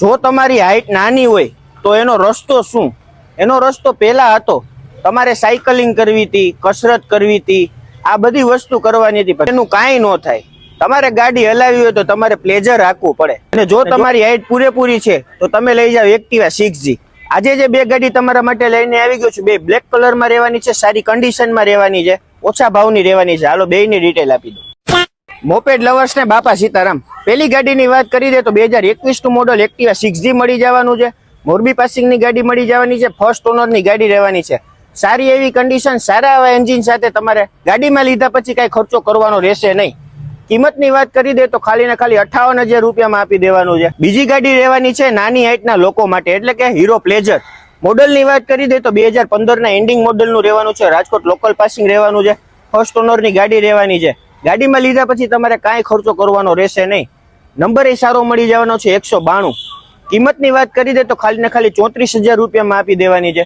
જો તમારી હાઈટ નાની હોય તો એનો રસ્તો શું? એનો રસ્તો પહેલા હતો તમારે સાયકલિંગ કરવી હતી, કસરત કરવી હતી, આ બધી વસ્તુ કરવાની હતી. એનું કાંઈ ન થાય. તમારે ગાડી હલાવી હોય તો તમારે પ્લેઝર રાખવું પડે. અને જો તમારી હાઈટ પૂરેપૂરી છે તો તમે લઈ જાઓ એક્ટિવા 6G. આજે જે બે ગાડી તમારા માટે લઈને આવી ગયો છું, બે બ્લેક કલરમાં રહેવાની છે, સારી કન્ડિશનમાં રહેવાની છે, ઓછા ભાવની રહેવાની છે. હાલો બેયની ડિટેલ આપી દો. મોપેડ લવર્સ ને બાપા સીતારામ. પહેલી ગાડીની વાત કરી દે તો 2021 નું મોડલ એક્ટિવા 6G મળી જવાનું છે. મોરબી પાસિંગની ગાડી મળી જવાની છે. ફર્સ્ટ ઓનરની ગાડી રહેવાની છે. સારી એવી કન્ડિશન, સારા એવા એન્જિન સાથે તમારે ગાડીમાં લીધા પછી કઈ ખર્ચો કરવાનો રહેશે નહીં. કિંમતની વાત કરી દે તો ખાલી ને ખાલી 58,000 રૂપિયામાં આપી દેવાનું છે. બીજી ગાડી રહેવાની છે નાની હાઈટના લોકો માટે, એટલે કે હીરો પ્લેઝર. મોડલની વાત કરી દે તો 2015 ના એન્ડિંગ મોડલનું રહેવાનું છે. રાજકોટ લોકલ પાસિંગ રહેવાનું છે. ફર્સ્ટ ઓનરની ગાડી રહેવાની છે. ગાડીમાં લીધા પછી તમારે કાંઈ ખર્ચો કરવાનો રહેશે નહીં. નંબર એ સારો મળી જવાનો છે 192. કિંમતની વાત કરી દે તો ખાલી ને ખાલી 34,000 રૂપિયામાં આપી દેવાની છે.